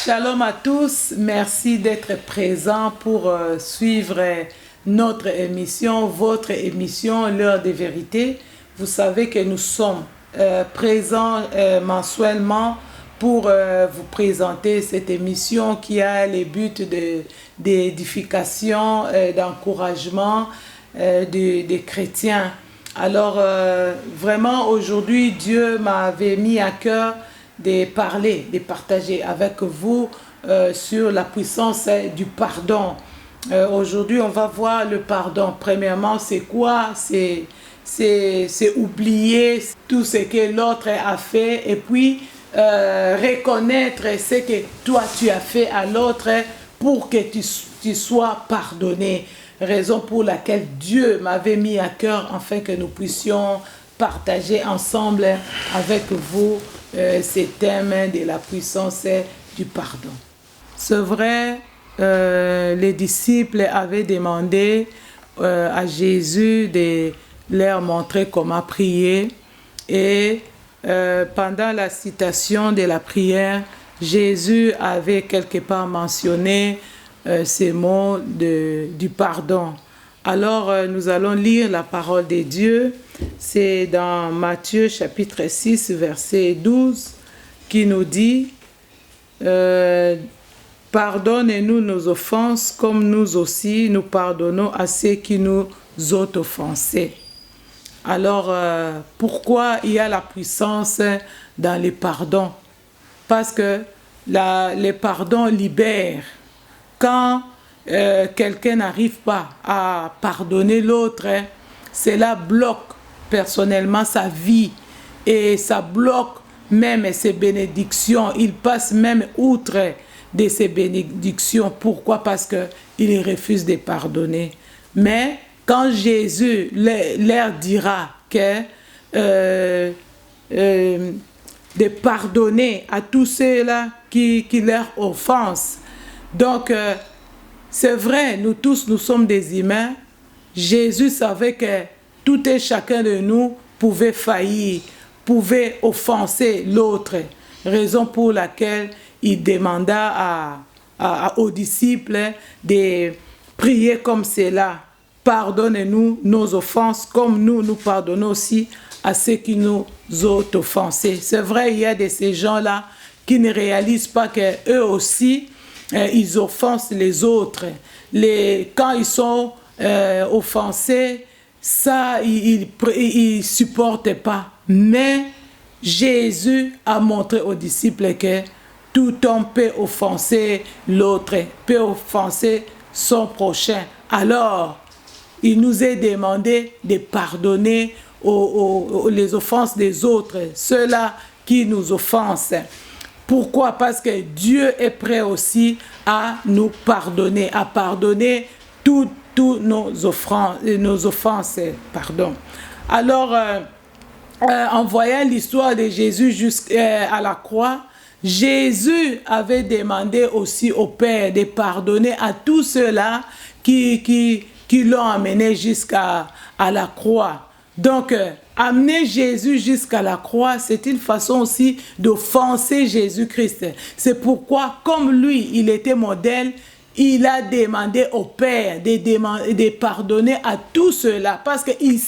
Shalom à tous, merci d'être présents pour suivre notre émission, votre émission, l'heure des vérités. Vous savez que nous sommes présents mensuellement pour vous présenter cette émission qui a les buts d'édification, d'encouragement des chrétiens. Alors vraiment aujourd'hui Dieu m'avait mis à cœur de parler, de partager avec vous sur la puissance du pardon. Aujourd'hui, on va voir le pardon. Premièrement, c'est quoi? C'est oublier tout ce que l'autre a fait et puis reconnaître ce que toi tu as fait à l'autre pour que tu sois pardonné. Raison pour laquelle Dieu m'avait mis à cœur afin que nous puissions partager ensemble avec vous ces thèmes de la puissance du pardon. C'est vrai, les disciples avaient demandé à Jésus de leur montrer comment prier et pendant la citation de la prière, Jésus avait quelque part mentionné ces mots du pardon. Alors, nous allons lire la parole de Dieu. C'est dans Matthieu chapitre 6, verset 12, qui nous dit « Pardonnez-nous nos offenses, comme nous aussi nous pardonnons à ceux qui nous ont offensés. » Alors, pourquoi il y a la puissance dans les pardons? Parce que les pardons libèrent. Quand quelqu'un n'arrive pas à pardonner l'autre, cela bloque personnellement sa vie et ça bloque même ses bénédictions. Il passe même outre de ses bénédictions. Pourquoi? Parce qu'il refuse de pardonner. Mais quand Jésus leur dira que de pardonner à tous ceux-là qui leur offensent, donc c'est vrai, nous tous, nous sommes des humains. Jésus savait que tout et chacun de nous pouvait faillir, pouvait offenser l'autre. Raison pour laquelle il demanda aux disciples de prier comme cela. Pardonnez-nous nos offenses comme nous pardonnons aussi à ceux qui nous ont offensés. C'est vrai, il y a de ces gens-là qui ne réalisent pas qu'eux aussi, ils offensent les autres. Quand ils sont offensés, ça, ils ne supportent pas. Mais Jésus a montré aux disciples que tout homme peut offenser l'autre, peut offenser son prochain. Alors, il nous est demandé de pardonner les offenses des autres, ceux-là qui nous offensent. Pourquoi? Parce que Dieu est prêt aussi à nous pardonner, à pardonner toutes nos offenses. Pardon. Alors, en voyant l'histoire de Jésus jusqu'à la croix, Jésus avait demandé aussi au Père de pardonner à tous ceux-là qui l'ont amené jusqu'à la croix. Donc, amener Jésus jusqu'à la croix, c'est une façon aussi d'offenser Jésus-Christ. C'est pourquoi, comme lui, il était modèle, il a demandé au Père de pardonner à tous ceux-là parce qu'ils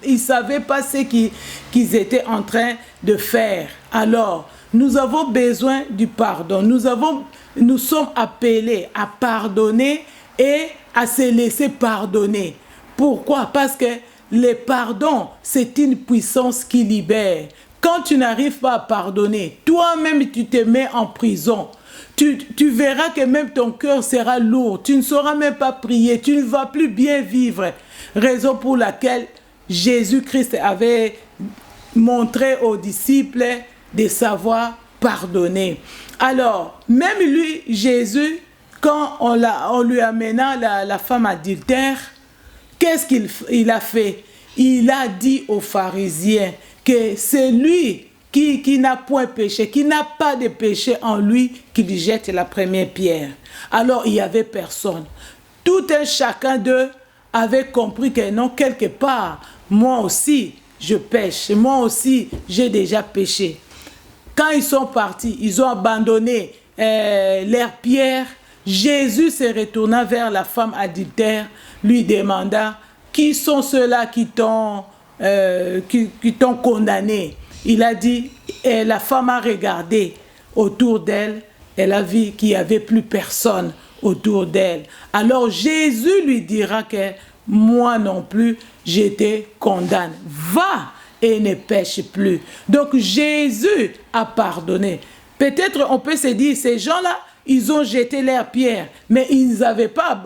ne savaient pas ce qu'ils étaient en train de faire. Alors, nous avons besoin du pardon. Nous sommes appelés à pardonner et à se laisser pardonner. Pourquoi? Parce que le pardon, c'est une puissance qui libère. Quand tu n'arrives pas à pardonner, toi-même tu te mets en prison. Tu verras que même ton cœur sera lourd. Tu ne sauras même pas prier. Tu ne vas plus bien vivre. Raison pour laquelle Jésus-Christ avait montré aux disciples de savoir pardonner. Alors, même lui, Jésus, quand on lui amena la femme adultère, qu'est-ce qu'il a fait? Il a dit aux pharisiens que c'est lui qui n'a point péché, qui n'a pas de péché en lui, qu'il jette la première pierre. Alors, il n'y avait personne. Tout un chacun d'eux avait compris que non, quelque part, moi aussi, je pêche. Moi aussi, j'ai déjà péché. Quand ils sont partis, ils ont abandonné leur pierre, Jésus se retourna vers la femme adultère, lui demanda, qui sont ceux-là qui t'ont condamné? Il a dit, et la femme a regardé autour d'elle, elle a vu qu'il n'y avait plus personne autour d'elle. Alors Jésus lui dira que moi non plus, je te condamne. Va et ne pêche plus. Donc Jésus a pardonné. Peut-être on peut se dire, ces gens-là, ils ont jeté leurs pierres, mais ils n'avaient pas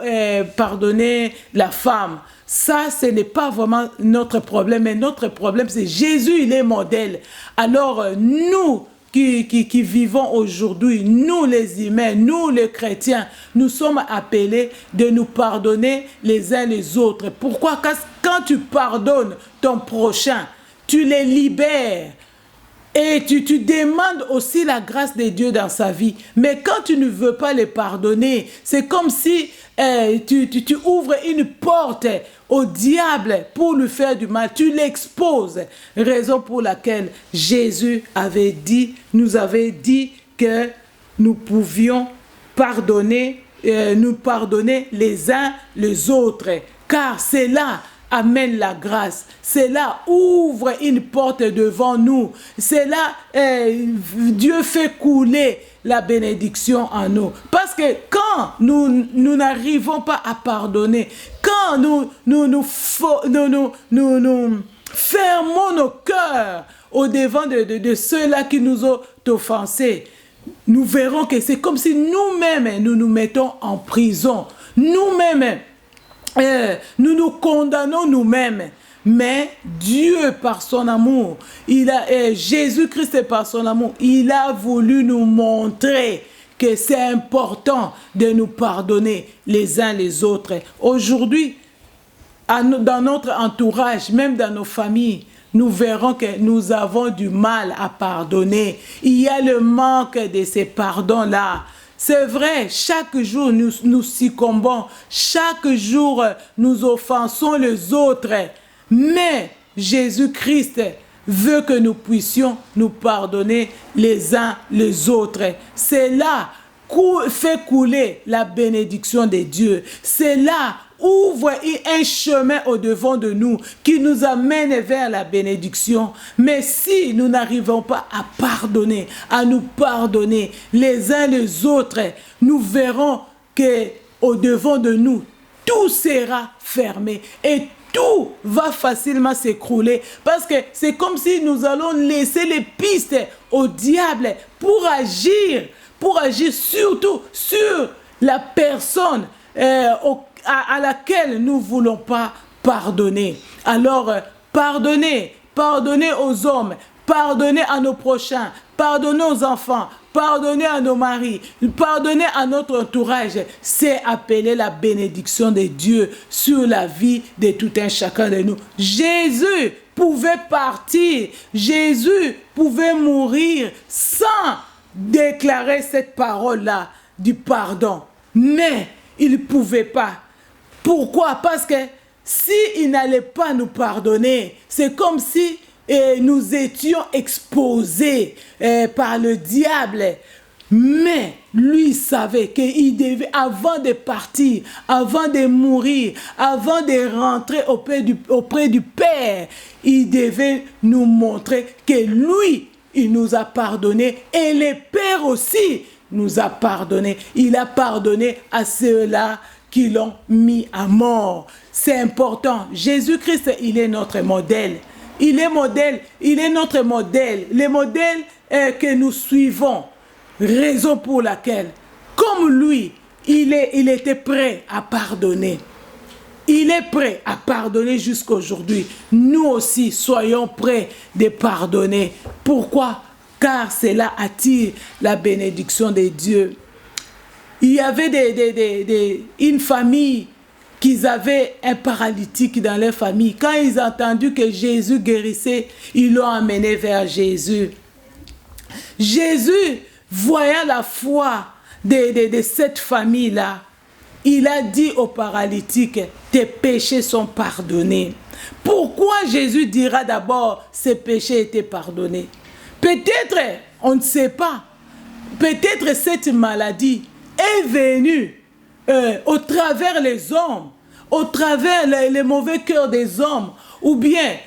pardonné la femme. Ça, ce n'est pas vraiment notre problème, mais notre problème, c'est Jésus, il est modèle. Alors, nous qui vivons aujourd'hui, nous les humains, nous les chrétiens, nous sommes appelés de nous pardonner les uns les autres. Pourquoi? Parce que quand tu pardonnes ton prochain, tu les libères. Et tu demandes aussi la grâce de Dieu dans sa vie. Mais quand tu ne veux pas les pardonner, c'est comme si tu ouvres une porte au diable pour lui faire du mal. Tu l'exposes. Raison pour laquelle Jésus nous avait dit que nous pouvions pardonner, nous pardonner les uns les autres. Car c'est là amène la grâce. Cela ouvre une porte devant nous. Cela, Dieu fait couler la bénédiction en nous. Parce que quand nous n'arrivons pas à pardonner, quand nous fermons nos cœurs au devant de ceux-là qui nous ont offensés, nous verrons que c'est comme si nous-mêmes nous mettons en prison. Nous-mêmes, nous nous condamnons nous-mêmes. Mais Dieu, par son amour, Jésus-Christ, par son amour, il a voulu nous montrer que c'est important de nous pardonner les uns les autres. Aujourd'hui, dans notre entourage, même dans nos familles, nous verrons que nous avons du mal à pardonner. Il y a le manque de ces pardons-là. C'est vrai, chaque jour nous succombons, chaque jour nous offensons les autres. Mais Jésus-Christ veut que nous puissions nous pardonner les uns les autres. Cela fait couler la bénédiction de Dieu. Cela ouvre un chemin au-devant de nous qui nous amène vers la bénédiction. Mais si nous n'arrivons pas à pardonner, à nous pardonner les uns les autres, nous verrons que au-devant de nous, tout sera fermé et tout va facilement s'écrouler parce que c'est comme si nous allons laisser les pistes au diable pour agir surtout sur la personne à laquelle nous ne voulons pas pardonner. Alors, pardonnez aux hommes, pardonnez à nos prochains, pardonnez aux enfants, pardonnez à nos maris, pardonnez à notre entourage. C'est appeler la bénédiction de Dieu sur la vie de tout un chacun de nous. Jésus pouvait partir, Jésus pouvait mourir sans déclarer cette parole-là du pardon. Mais il ne pouvait pas. Pourquoi? Parce que s'il n'allait pas nous pardonner, c'est comme si nous étions exposés par le diable. Mais lui savait qu'il devait, avant de partir, avant de mourir, avant de rentrer auprès du Père, il devait nous montrer que lui, il nous a pardonné et le Père aussi nous a pardonné. Il a pardonné à ceux-là qui l'ont mis à mort. C'est important. Jésus-Christ, il est notre modèle. Il est modèle, il est notre modèle. Le modèle que nous suivons. Raison pour laquelle, comme lui, il était prêt à pardonner. Il est prêt à pardonner jusqu'à aujourd'hui. Nous aussi, soyons prêts de pardonner. Pourquoi? Car cela attire la bénédiction de Dieu. Il y avait une famille qui avait un paralytique dans leur famille. Quand ils ont entendu que Jésus guérissait, ils l'ont amené vers Jésus. Jésus, voyant la foi de cette famille-là, il a dit au paralytique, tes péchés sont pardonnés. Pourquoi Jésus dira d'abord, ces péchés étaient pardonnés? Peut-être, on ne sait pas. peut-être cette maladie est venue au travers les hommes, au travers les mauvais cœurs des hommes, ou bien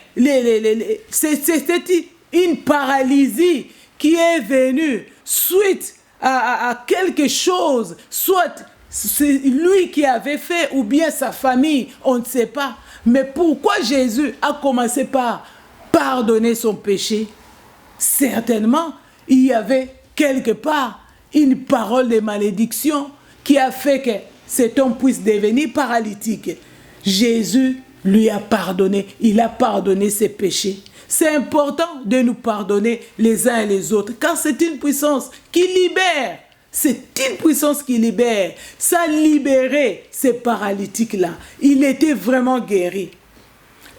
c'était une paralysie qui est venue suite à quelque chose, soit c'est lui qui avait fait ou bien sa famille, on ne sait pas. Mais pourquoi Jésus a commencé par pardonner son péché? Certainement, il y avait quelque part une parole de malédiction qui a fait que cet homme puisse devenir paralytique. Jésus lui a pardonné, il a pardonné ses péchés. C'est important de nous pardonner les uns et les autres, car c'est une puissance qui libère. C'est une puissance qui libère. Ça a libéré ces paralytiques-là. Il était vraiment guéri.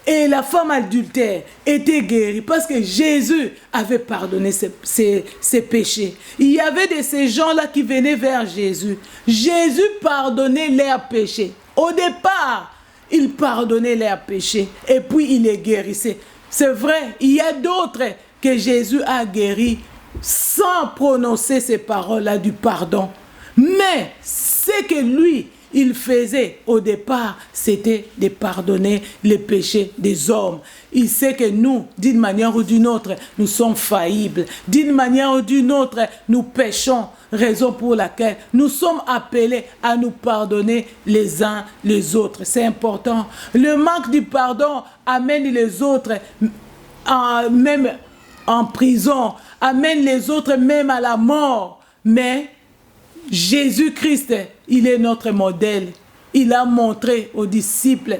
Et la femme adultère était guérie parce que Jésus avait pardonné ses péchés. Il y avait de ces gens-là qui venaient vers Jésus. Jésus pardonnait leurs péchés. Au départ, il pardonnait leurs péchés et puis il les guérissait. C'est vrai, il y a d'autres que Jésus a guéris sans prononcer ces paroles-là du pardon. Mais ce que lui, il faisait au départ, c'était de pardonner les péchés des hommes. Il sait que nous, d'une manière ou d'une autre, nous sommes faillibles. D'une manière ou d'une autre, nous péchons. Raison pour laquelle nous sommes appelés à nous pardonner les uns les autres. C'est important. Le manque du pardon amène les autres même en prison, amène les autres même à la mort. Mais Jésus-Christ, il est notre modèle. Il a montré aux disciples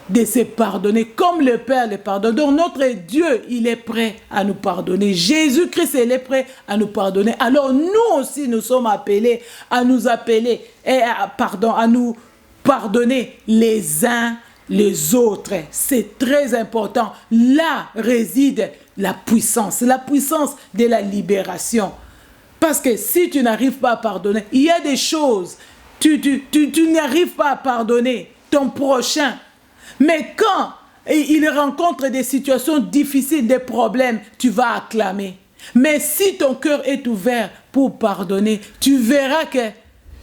de se pardonner comme le Père le pardonne. Donc notre Dieu, il est prêt à nous pardonner. Jésus-Christ, il est prêt à nous pardonner. Alors nous aussi, nous sommes appelés à nous appeler, à nous pardonner les uns les autres. C'est très important. Là réside la puissance de la libération. Parce que si tu n'arrives pas à pardonner, il y a des choses, tu n'arrives pas à pardonner ton prochain. Mais quand il rencontre des situations difficiles, des problèmes, tu vas acclamer. Mais si ton cœur est ouvert pour pardonner, tu verras que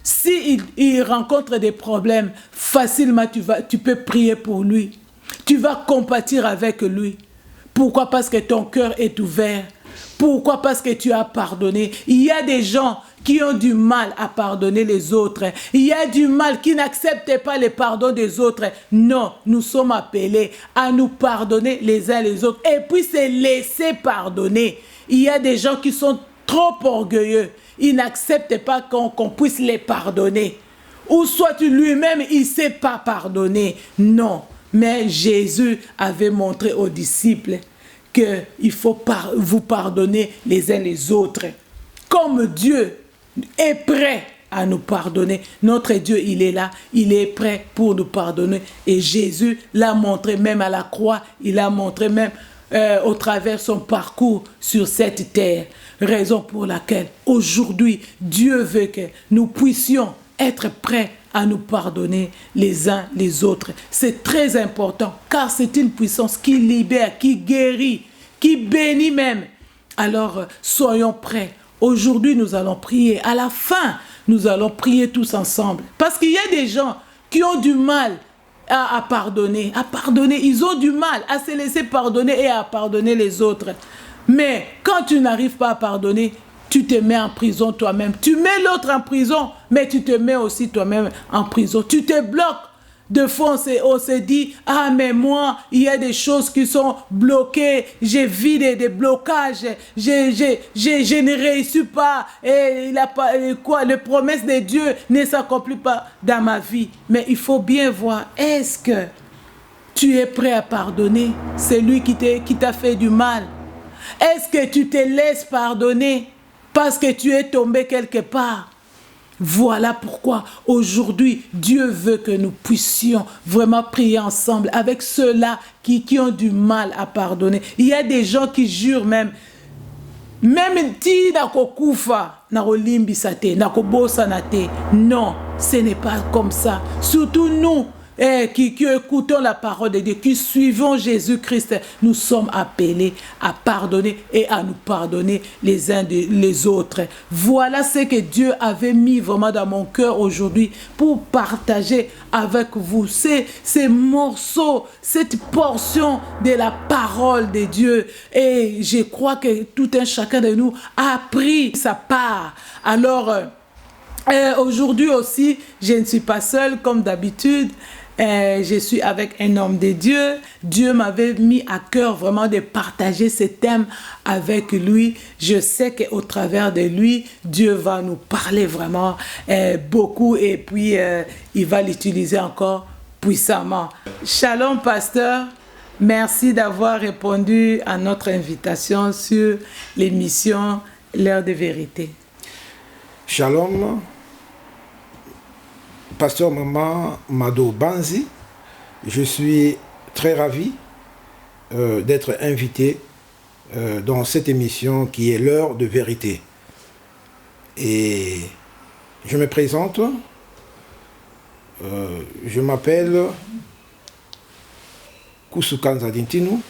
s'il rencontre des problèmes, facilement tu peux prier pour lui. Tu vas compatir avec lui. Pourquoi? Parce que ton cœur est ouvert. Pourquoi? Parce que tu as pardonné. Il y a des gens qui ont du mal à pardonner les autres. Il y a du mal, qui n'acceptent pas le pardon des autres. Non, nous sommes appelés à nous pardonner les uns les autres. Et puis se laisser pardonner. Il y a des gens qui sont trop orgueilleux. Ils n'acceptent pas qu'on puisse les pardonner. Ou soit lui-même, il ne sait pas pardonner. Non, mais Jésus avait montré aux disciples qu'il faut vous pardonner les uns les autres. Comme Dieu est prêt à nous pardonner, notre Dieu, il est là, il est prêt pour nous pardonner. Et Jésus l'a montré même à la croix, il l'a montré même au travers son parcours sur cette terre. Raison pour laquelle aujourd'hui, Dieu veut que nous puissions être prêts à nous pardonner les uns les autres. C'est très important car c'est une puissance qui libère, qui guérit, qui bénit même. Alors, soyons prêts. Aujourd'hui, nous allons prier. À la fin, nous allons prier tous ensemble. Parce qu'il y a des gens qui ont du mal à pardonner. Ils ont du mal à se laisser pardonner et à pardonner les autres. Mais quand tu n'arrives pas à pardonner, tu te mets en prison toi-même. Tu mets l'autre en prison, mais tu te mets aussi toi-même en prison. Tu te bloques. De fois, on se dit, ah mais moi, il y a des choses qui sont bloquées, j'ai vu des blocages, je ne réussis pas, et les promesses de Dieu ne s'accomplissent pas dans ma vie. Mais il faut bien voir, est-ce que tu es prêt à pardonner celui qui t'a fait du mal? Est-ce que tu te laisses pardonner parce que tu es tombé quelque part? Voilà pourquoi aujourd'hui Dieu veut que nous puissions vraiment prier ensemble avec ceux-là qui ont du mal à pardonner. Il y a des gens qui jurent même ti nakokufa nakolimbisa te nakobosa na te. Non, ce n'est pas comme ça. Surtout nous qui écoutons la parole de Dieu, qui suivons Jésus-Christ, nous sommes appelés à pardonner et à nous pardonner les uns les autres. Voilà ce que Dieu avait mis vraiment dans mon cœur aujourd'hui pour partager avec vous ces morceaux, cette portion de la parole de Dieu. Et je crois que tout un chacun de nous a pris sa part. Alors, aujourd'hui aussi, je ne suis pas seule comme d'habitude. Je suis avec un homme de Dieu. Dieu m'avait mis à cœur vraiment de partager ce thème avec lui. Je sais qu'au travers de lui, Dieu va nous parler vraiment beaucoup et puis il va l'utiliser encore puissamment. Shalom, pasteur. Merci d'avoir répondu à notre invitation sur l'émission L'heure de vérité. Shalom. Pasteur Maman Mado Banzi, je suis très ravi d'être invité dans cette émission qui est l'heure de vérité. Et je me présente, je m'appelle Kusukanza Dintinu,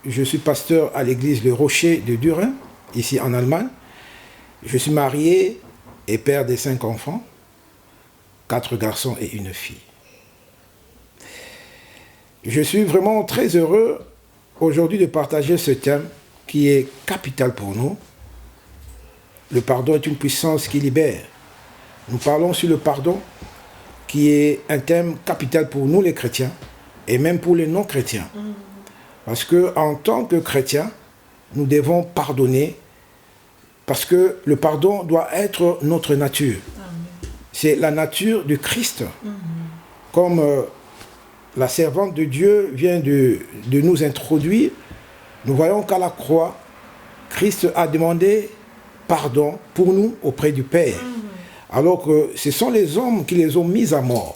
je suis pasteur à l'église Le Rocher de Durin, ici en Allemagne. Je suis marié et père de 5 enfants. 4 garçons et une fille. Je suis vraiment très heureux aujourd'hui de partager ce thème qui est capital pour nous. Le pardon est une puissance qui libère. Nous parlons sur le pardon qui est un thème capital pour nous les chrétiens et même pour les non-chrétiens. Parce qu'en tant que chrétiens, nous devons pardonner parce que le pardon doit être notre nature. C'est la nature du Christ. Comme la servante de Dieu vient de nous introduire, nous voyons qu'à la croix, Christ a demandé pardon pour nous auprès du Père. Alors que ce sont les hommes qui les ont mis à mort.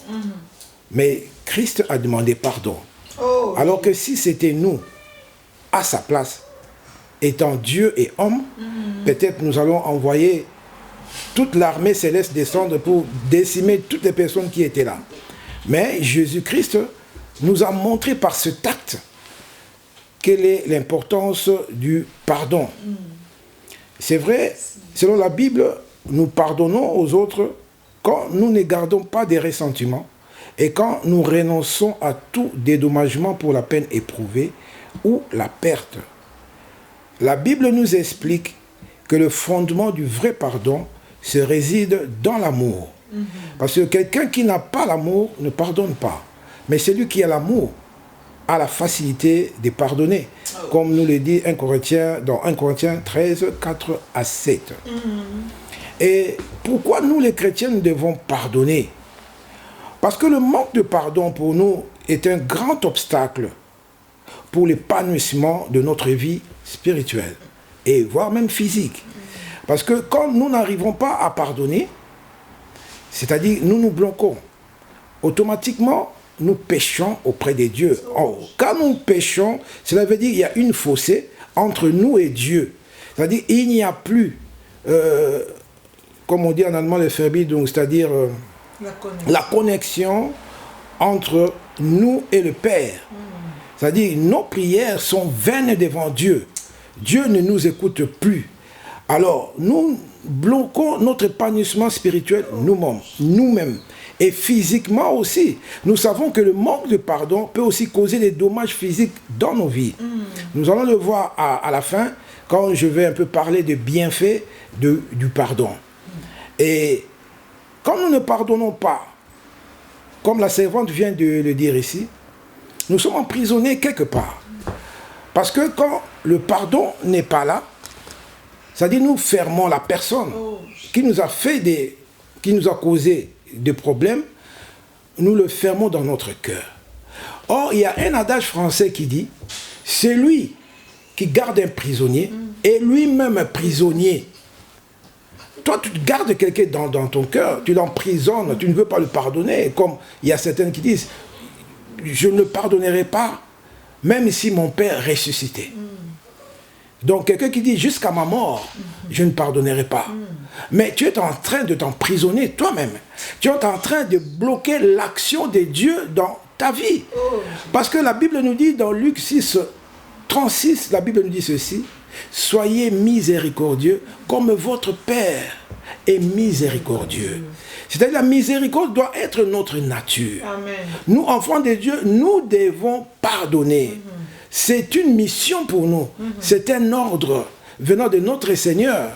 Mais Christ a demandé pardon. Alors que si c'était nous, à sa place, étant Dieu et homme, peut-être nous allons envoyer toute l'armée céleste descendre pour décimer toutes les personnes qui étaient là. Mais Jésus-Christ nous a montré par cet acte quelle est l'importance du pardon. C'est vrai, selon la Bible, nous pardonnons aux autres quand nous ne gardons pas des ressentiments et quand nous renonçons à tout dédommagement pour la peine éprouvée ou la perte. La Bible nous explique que le fondement du vrai pardon se réside dans l'amour. Parce que quelqu'un qui n'a pas l'amour ne pardonne pas. Mais celui qui a l'amour a la facilité de pardonner. Comme nous le dit 1 Corinthiens, dans 1 Corinthiens 13, 4 à 7. Et pourquoi nous les chrétiens nous devons pardonner? Parce que le manque de pardon pour nous est un grand obstacle pour l'épanouissement de notre vie spirituelle et voire même physique. Parce que quand nous n'arrivons pas à pardonner, c'est-à-dire nous nous bloquons, automatiquement nous péchons auprès de Dieu. Quand nous péchons, cela veut dire qu'il y a une fossé entre nous et Dieu. C'est-à-dire il n'y a plus, comme on dit en allemand, le Verbindung, c'est-à-dire la connexion entre nous et le Père. C'est-à-dire nos prières sont vaines devant Dieu. Dieu ne nous écoute plus. Alors, nous bloquons notre épanouissement spirituel nous-mêmes. Et physiquement aussi. Nous savons que le manque de pardon peut aussi causer des dommages physiques dans nos vies. Nous allons le voir à la fin, quand je vais un peu parler des bienfaits du pardon. Et quand nous ne pardonnons pas, comme la servante vient de le dire ici, nous sommes emprisonnés quelque part. Parce que quand le pardon n'est pas là, c'est-à-dire nous fermons la personne qui nous a causé des problèmes, nous le fermons dans notre cœur. Or, il y a un adage français qui dit, celui qui garde un prisonnier est lui-même un prisonnier. Toi, tu gardes quelqu'un dans ton cœur, tu l'emprisonnes, tu ne veux pas le pardonner. Comme il y a certains qui disent, je ne le pardonnerai pas, même si mon père ressuscitait. Donc quelqu'un qui dit jusqu'à ma mort, je ne pardonnerai pas. Mais tu es en train de t'emprisonner toi-même. Tu es en train de bloquer l'action de Dieu dans ta vie. Parce que la Bible nous dit dans Luc 6, 36, la Bible nous dit ceci. Soyez miséricordieux comme votre Père est miséricordieux. C'est-à-dire la miséricorde doit être notre nature. Amen. Nous, enfants de Dieu, nous devons pardonner. C'est une mission pour nous. C'est un ordre venant de notre Seigneur.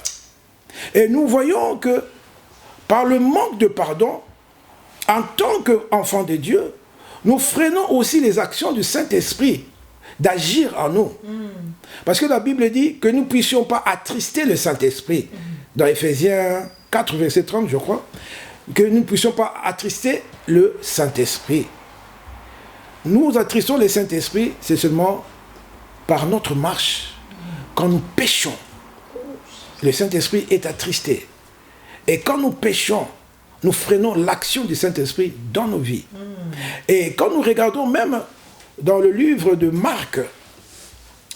Et nous voyons que par le manque de pardon, en tant qu'enfants de Dieu, nous freinons aussi les actions du Saint-Esprit d'agir en nous. Parce que la Bible dit que nous ne puissions pas attrister le Saint-Esprit. Dans Éphésiens 4, verset 30, je crois, que nous ne puissions pas attrister le Saint-Esprit. Nous attristons le Saint-Esprit, c'est seulement par notre marche. Quand nous péchons, le Saint-Esprit est attristé. Et quand nous péchons, nous freinons l'action du Saint-Esprit dans nos vies. Et quand nous regardons même dans le livre de Marc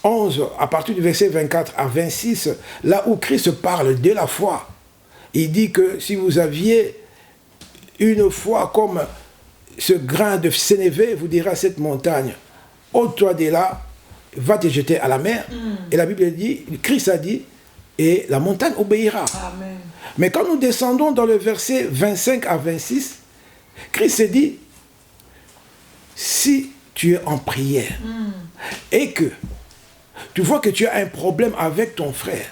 11, à partir du verset 24 à 26, là où Christ parle de la foi, il dit que si vous aviez une foi comme ce grain de sénévé, vous direz à cette montagne, ôte-toi de là, va te jeter à la mer. Et la Bible dit, Christ a dit, et la montagne obéira. Amen. Mais quand nous descendons dans le verset 25 à 26, Christ dit, si tu es en prière et que tu vois que tu as un problème avec ton frère,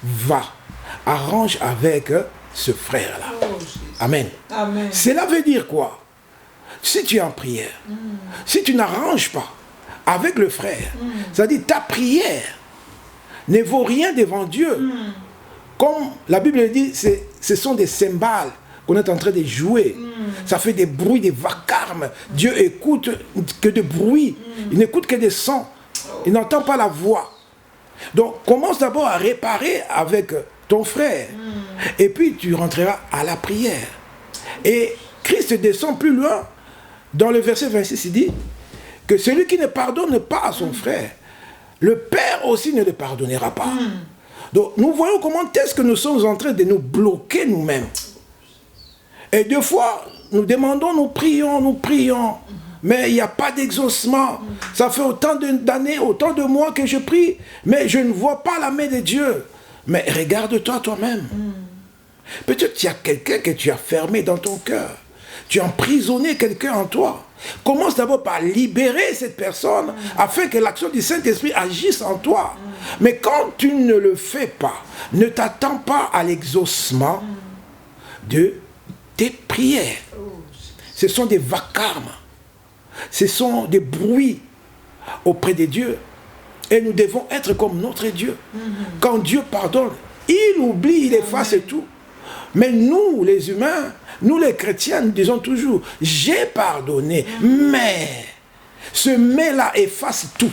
va, arrange avec ce frère-là. Amen. Amen. Cela veut dire quoi? Si tu es en prière, si tu n'arranges pas avec le frère, c'est-à-dire ta prière ne vaut rien devant Dieu. Comme la Bible dit, ce sont des cymbales qu'on est en train de jouer. Ça fait des bruits, des vacarmes. Dieu écoute que des bruits. Il n'écoute que des sons. Il n'entend pas la voix. Donc, commence d'abord à réparer avec ton frère. Et puis, tu rentreras à la prière. Et Christ descend plus loin. Dans le verset 26, il dit que celui qui ne pardonne pas à son frère, le Père aussi ne le pardonnera pas. Donc, nous voyons comment est-ce que nous sommes en train de nous bloquer nous-mêmes. Et deux fois, nous demandons, nous prions, mais il n'y a pas d'exaucement. Ça fait autant d'années, autant de mois que je prie, mais je ne vois pas la main de Dieu. Mais regarde-toi toi-même. Peut-être qu'il y a quelqu'un que tu as fermé dans ton cœur. Tu as emprisonné quelqu'un en toi. Commence d'abord par libérer cette personne afin que l'action du Saint-Esprit agisse en toi. Mais quand tu ne le fais pas, ne t'attends pas à l'exaucement de tes prières. Ce sont des vacarmes. Ce sont des bruits auprès de Dieu. Et nous devons être comme notre Dieu. Quand Dieu pardonne, il oublie, il efface tout. Mais nous, les humains, nous les chrétiens, nous disons toujours, j'ai pardonné, mais ce mais-là efface tout.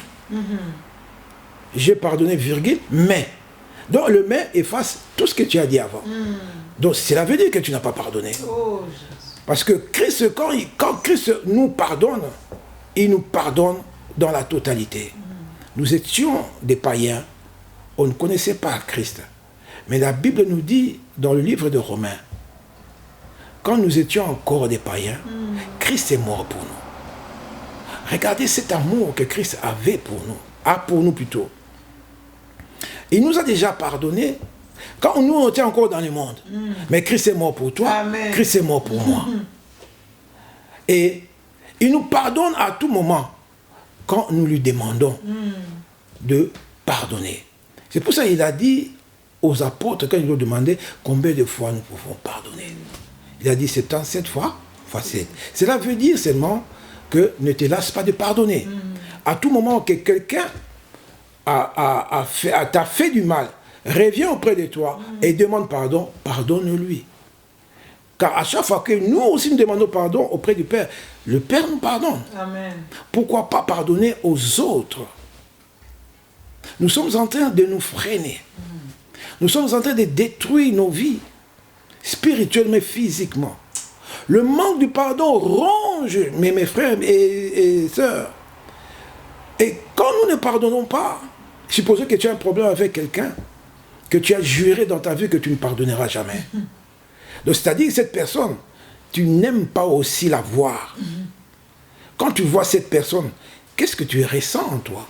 J'ai pardonné, virgule, mais. Donc le mais efface tout ce que tu as dit avant. Donc cela veut dire que tu n'as pas pardonné. Parce que Christ, quand Christ nous pardonne, il nous pardonne dans la totalité. Nous étions des païens, on ne connaissait pas Christ. Mais la Bible nous dit dans le livre de Romains, quand nous étions encore des païens, Christ est mort pour nous. Regardez cet amour que Christ avait pour nous, a pour nous plutôt. Il nous a déjà pardonné quand nous on était encore dans le monde. Mais Christ est mort pour toi, Amen. Christ est mort pour moi. Et il nous pardonne à tout moment quand nous lui demandons de pardonner. C'est pour ça qu'il a dit aux apôtres, quand ils lui ont demandé combien de fois nous pouvons pardonner. Il a dit 77 fois, fois 7. Cela veut dire seulement que ne te lasse pas de pardonner. À tout moment que quelqu'un t'a fait du mal, reviens auprès de toi et demande pardon, pardonne-lui. Car à chaque fois que nous aussi nous demandons pardon auprès du Père, le Père nous pardonne. Amen. Pourquoi pas pardonner aux autres? Nous sommes en train de nous freiner. Nous sommes en train de détruire nos vies, spirituellement et physiquement. Le manque du pardon ronge mes frères et sœurs. Et quand nous ne pardonnons pas, supposons que tu as un problème avec quelqu'un, que tu as juré dans ta vie que tu ne pardonneras jamais. Donc, c'est-à-dire que cette personne, tu n'aimes pas aussi la voir. Quand tu vois cette personne, qu'est-ce que tu ressens en toi?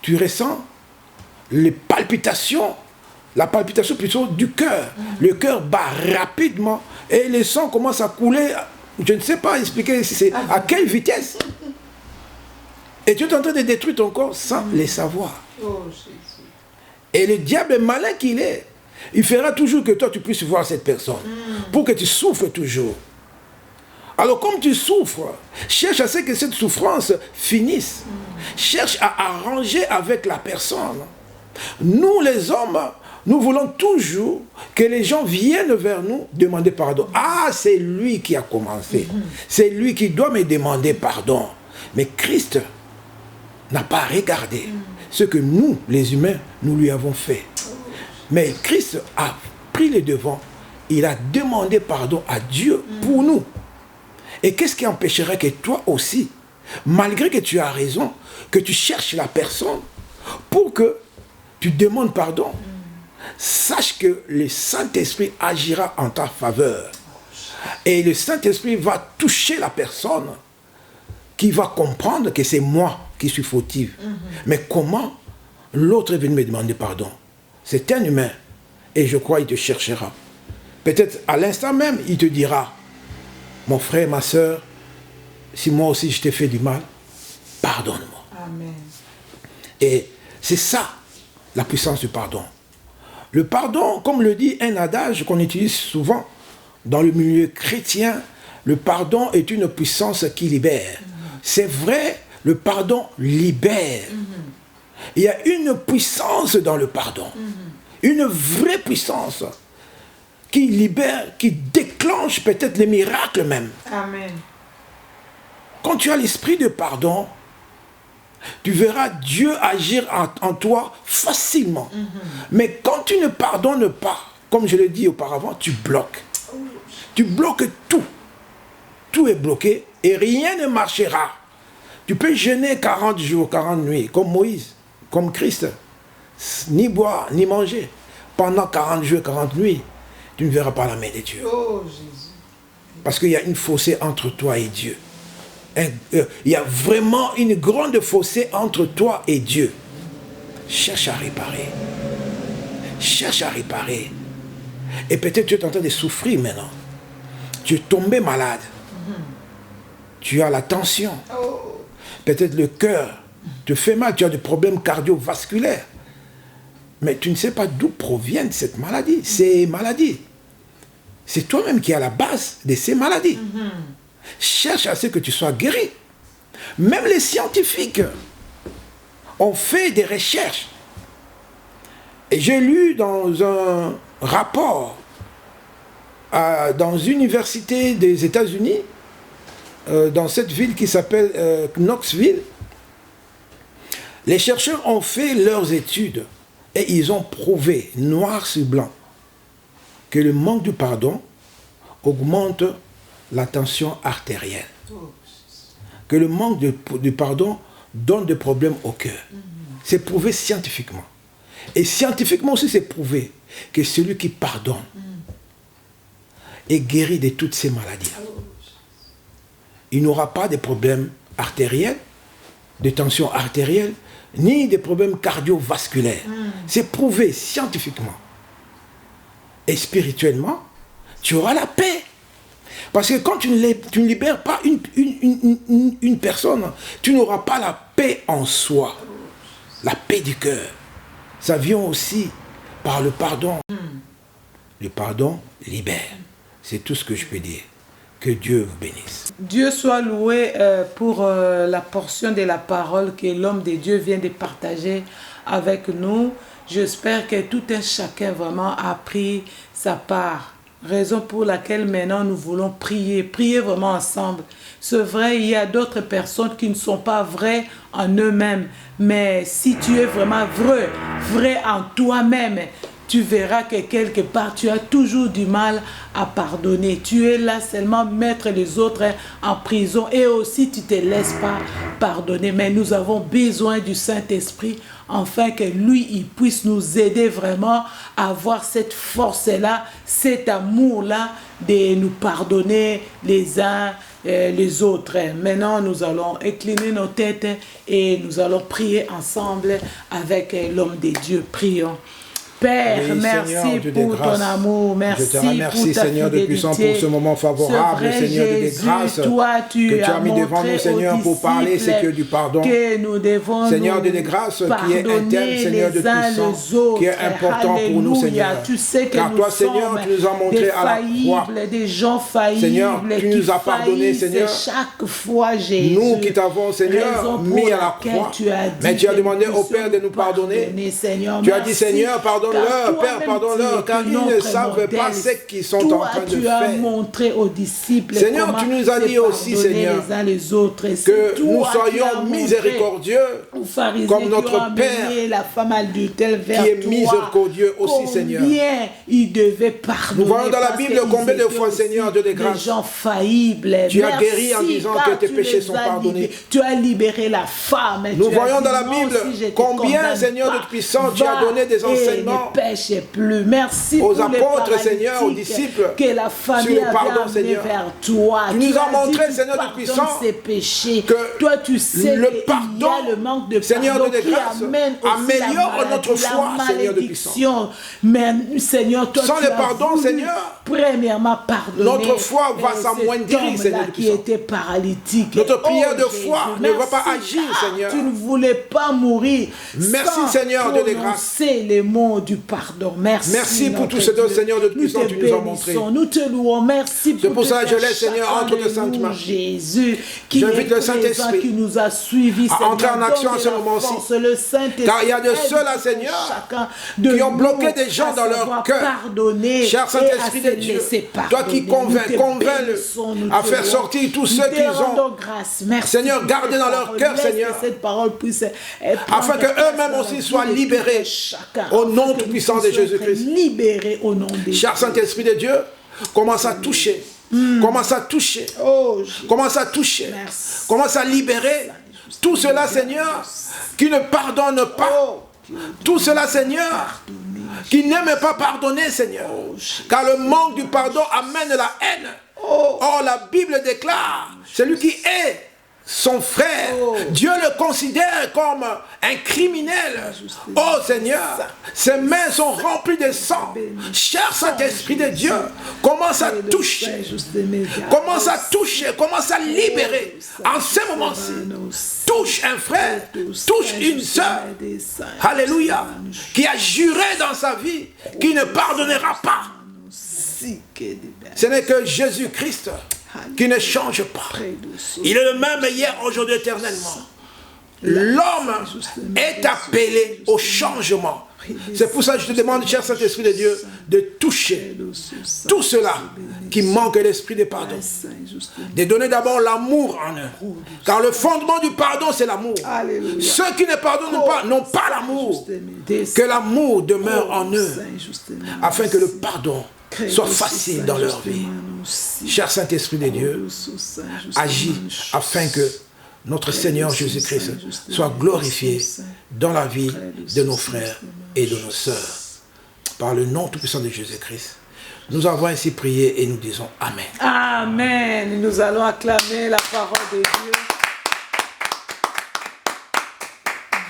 Tu ressens les palpitations, la palpitation plutôt du cœur. Le cœur bat rapidement et le sang commence à couler. Je ne sais pas expliquer c'est à quelle vitesse. Et tu es en train de détruire ton corps sans le savoir. Oh, Jésus. Et le diable est malin qu'il est. Il fera toujours que toi tu puisses voir cette personne. Pour que tu souffres toujours. Alors comme tu souffres, cherche à ce que cette souffrance finisse. Cherche à arranger avec la personne. Nous les hommes, nous voulons toujours que les gens viennent vers nous demander pardon. Ah, c'est lui qui a commencé. C'est lui qui doit me demander pardon. Mais Christ n'a pas regardé ce que nous, les humains, nous lui avons fait. Mais Christ a pris les devants. Il a demandé pardon à Dieu pour nous. Et qu'est-ce qui empêcherait que toi aussi, malgré que tu as raison, que tu cherches la personne pour que tu demandes pardon, sache que le Saint-Esprit agira en ta faveur. Et le Saint-Esprit va toucher la personne qui va comprendre que c'est moi qui suis fautive. Mais comment l'autre est venu me demander pardon? C'est un humain. Et je crois qu'il te cherchera. Peut-être à l'instant même, il te dira, mon frère, ma soeur, si moi aussi je t'ai fait du mal, pardonne-moi. Amen. Et c'est ça, la puissance du pardon. Le pardon, comme le dit un adage qu'on utilise souvent dans le milieu chrétien, le pardon est une puissance qui libère. C'est vrai, le pardon libère. Il y a une puissance dans le pardon. Une vraie puissance qui libère, qui déclenche peut-être les miracles même. Amen. Quand tu as l'esprit de pardon, tu verras Dieu agir en toi facilement. Mais quand tu ne pardonnes pas, comme je l'ai dit auparavant, tu bloques. Tu bloques tout. Tout est bloqué et rien ne marchera. Tu peux jeûner 40 jours, 40 nuits, comme Moïse, comme Christ. Ni boire, ni manger. Pendant 40 jours, 40 nuits, tu ne verras pas la main de Dieu. Oh, Jésus. Parce qu'il y a une fossé entre toi et Dieu. Il y a vraiment une grande fossé entre toi et Dieu. Cherche à réparer. Cherche à réparer. Et peut-être tu es en train de souffrir maintenant. Tu es tombé malade. Tu as la tension. Peut-être le cœur te fait mal. Tu as des problèmes cardiovasculaires. Mais tu ne sais pas d'où proviennent cette maladie. Ces maladies. C'est toi-même qui es à la base de ces maladies. Cherche à ce que tu sois guéri. Même les scientifiques ont fait des recherches. Et j'ai lu dans un rapport dans une université des États-Unis, dans cette ville qui s'appelle Knoxville, les chercheurs ont fait leurs études et ils ont prouvé, noir sur blanc, que le manque de pardon augmente la tension artérielle. Que le manque de pardon donne des problèmes au cœur. C'est prouvé scientifiquement. Et scientifiquement aussi, c'est prouvé que celui qui pardonne est guéri de toutes ces maladies. Il n'aura pas de problèmes artériels, de tension artérielle, ni de problèmes cardiovasculaires. C'est prouvé scientifiquement. Et spirituellement, tu auras la paix. Parce que quand tu ne libères pas une personne, tu n'auras pas la paix en soi. La paix du cœur. Ça vient aussi par le pardon. Le pardon libère. C'est tout ce que je peux dire. Que Dieu vous bénisse. Dieu soit loué pour la portion de la parole que l'homme de Dieu vient de partager avec nous. J'espère que tout un chacun vraiment a pris sa part. Raison pour laquelle maintenant nous voulons prier vraiment ensemble. C'est vrai, il y a d'autres personnes qui ne sont pas vraies en eux-mêmes. Mais si tu es vraiment vrai en toi-même, tu verras que quelque part, tu as toujours du mal à pardonner. Tu es là seulement mettre les autres en prison et aussi tu ne te laisses pas pardonner. Mais nous avons besoin du Saint-Esprit afin que lui, il puisse nous aider vraiment à avoir cette force-là, cet amour-là de nous pardonner les uns les autres. Maintenant, nous allons incliner nos têtes et nous allons prier ensemble avec l'homme de Dieu. Prions. Père, Oui, merci Seigneur, pour ton amour, merci je te remercie, pour ta Seigneur de puissance, pour ce moment favorable, vrai, Seigneur de Jésus, grâce, toi, que tu as mis devant nous, Seigneur, pour parler, c'est que du pardon. Que nous devons Seigneur de grâce, qui est interne, Seigneur de puissance, qui est important pour nous, Seigneur. Tu sais que car toi, Seigneur, tu nous as montré à la croix. Des gens faillibles, Seigneur, tu nous as pardonné, Seigneur. Chaque fois, Jésus. Nous qui t'avons, Seigneur, mis à la croix. Mais tu as demandé au Père de nous pardonner. Tu as dit, Seigneur, pardonne-leur, Père, pardonne-leur, car ils ne savent pas ce qu'ils sont en train de tu faire. as montré aux disciples, Seigneur, tu nous as dit aussi, Seigneur, les uns les autres, que nous soyons miséricordieux, comme notre Père, la femme adultère vers qui est miséricordieux aussi, Seigneur. Combien il devait pardonner. Nous voyons dans la Bible combien de fois, Seigneur, Dieu de grâce, des gens faillibles. tu as guéri en disant que tes péchés sont pardonnés. Tu as libéré la femme. Nous voyons dans la Bible combien, Seigneur, de puissance, tu as donné des enseignements plus. Merci aux apôtres, Seigneur, aux disciples, que la famille sur le pardon, Seigneur. Vers toi. Tu nous as montré, Seigneur de puissance, ses péchés. Que toi, tu sais le pardon, le manque de Seigneur pardon de grâce, améliore notre foi, Seigneur de puissance. Mais Seigneur, toi, sans tu le as pardon, voulu, Seigneur, premièrement pardonner notre foi va s'amoindrir, Seigneur de qui puissance. était paralytique. Notre prière de Jésus, foi ne va pas agir, car Seigneur. Tu ne voulais pas mourir. Merci, sans Seigneur, Dieu de grâce. prononcer les mots du pardon. Merci pour tous ces deux, Seigneur de puissance, tu nous as montré. Nous te louons. Merci c'est pour ça que je laisse, Seigneur, entre tes saintes mains. Jésus, qui j'invite le Saint-Esprit qui nous a suivis, à entrer en action en ce moment-ci. Car il y a de ceux-là, Seigneur, qui ont bloqué des gens dans leur cœur. Cher Saint-Esprit de Dieu, toi qui convainc à faire sortir tous ceux qui ont, Seigneur, gardé dans leur cœur, Seigneur, afin qu'eux-mêmes aussi soient libérés au nom tout-puissant de Jésus-Christ. Cher Saint-Esprit de Dieu, commence à toucher. Commence à toucher. Commence à toucher. Commence à libérer tout cela, Seigneur, qui ne pardonne pas. Tout cela, Seigneur, qui n'aime pas pardonner, Seigneur. Car le manque du pardon amène la haine. Or, la Bible déclare, celui qui est son frère, Dieu le considère comme un criminel. Oh Seigneur, ses mains sont remplies de sang. Cher Saint-Esprit de Dieu, commence à toucher. Commence à toucher, commence à libérer. En ce moment-ci, touche un frère, touche une sœur. Alléluia. Qui a juré dans sa vie qu'il ne pardonnera pas. Ce n'est que Jésus-Christ qui ne change pas. Il est le même hier, aujourd'hui, éternellement. L'homme est appelé au changement. C'est pour ça que je te demande, cher Saint-Esprit de Dieu, de toucher tout cela qui manque l'esprit de pardon. De donner d'abord l'amour en eux. Car le fondement du pardon, c'est l'amour. Ceux qui ne pardonnent pas n'ont pas l'amour. Que l'amour demeure en eux. Afin que le pardon soit facile dans leur vie. Cher Saint-Esprit de Dieu, agis afin que notre Seigneur Jésus-Christ soit glorifié dans la vie de nos frères et de nos sœurs. Par le nom tout-puissant de Jésus-Christ, nous avons ainsi prié et nous disons Amen. Amen. Nous allons acclamer la parole de Dieu.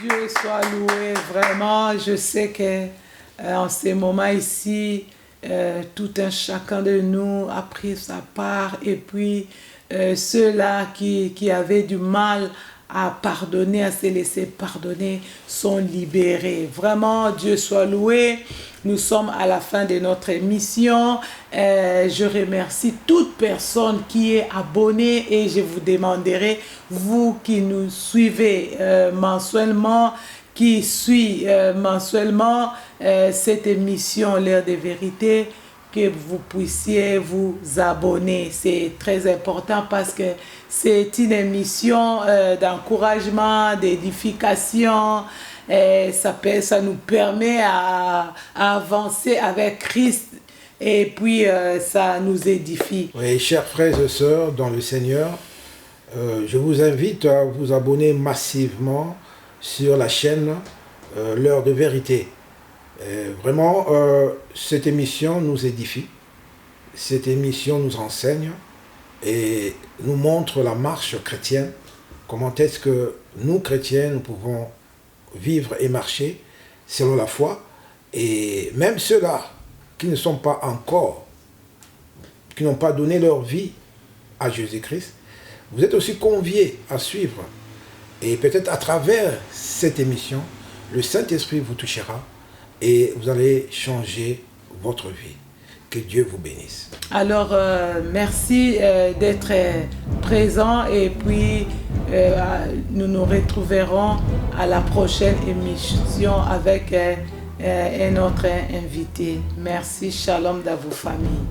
Dieu soit loué. Vraiment, je sais que en ces moments ici, tout un chacun de nous a pris sa part, et puis ceux-là qui avaient du mal à pardonner, à se laisser pardonner, sont libérés. Vraiment, Dieu soit loué. Nous sommes à la fin de notre émission. Je remercie toute personne qui est abonnée, et je vous demanderai, vous qui nous suivez mensuellement, qui suit mensuellement cette émission L'heure des vérités, que vous puissiez vous abonner. C'est très important parce que c'est une émission d'encouragement, d'édification. Ça nous permet à avancer avec Christ, et puis ça nous édifie. Oui, chers frères et sœurs dans le Seigneur, je vous invite à vous abonner massivement sur la chaîne l'heure de vérité. Vraiment, cette émission nous édifie, cette émission nous enseigne et nous montre la marche chrétienne, comment est-ce que nous, chrétiens, nous pouvons vivre et marcher selon la foi. Et même ceux-là qui ne sont pas encore, qui n'ont pas donné leur vie à Jésus-Christ, vous êtes aussi conviés à suivre. Et peut-être à travers cette émission, le Saint-Esprit vous touchera et vous allez changer votre vie. Que Dieu vous bénisse. Alors, merci d'être présent et puis nous nous retrouverons à la prochaine émission avec un autre invité. Merci, shalom dans vos familles.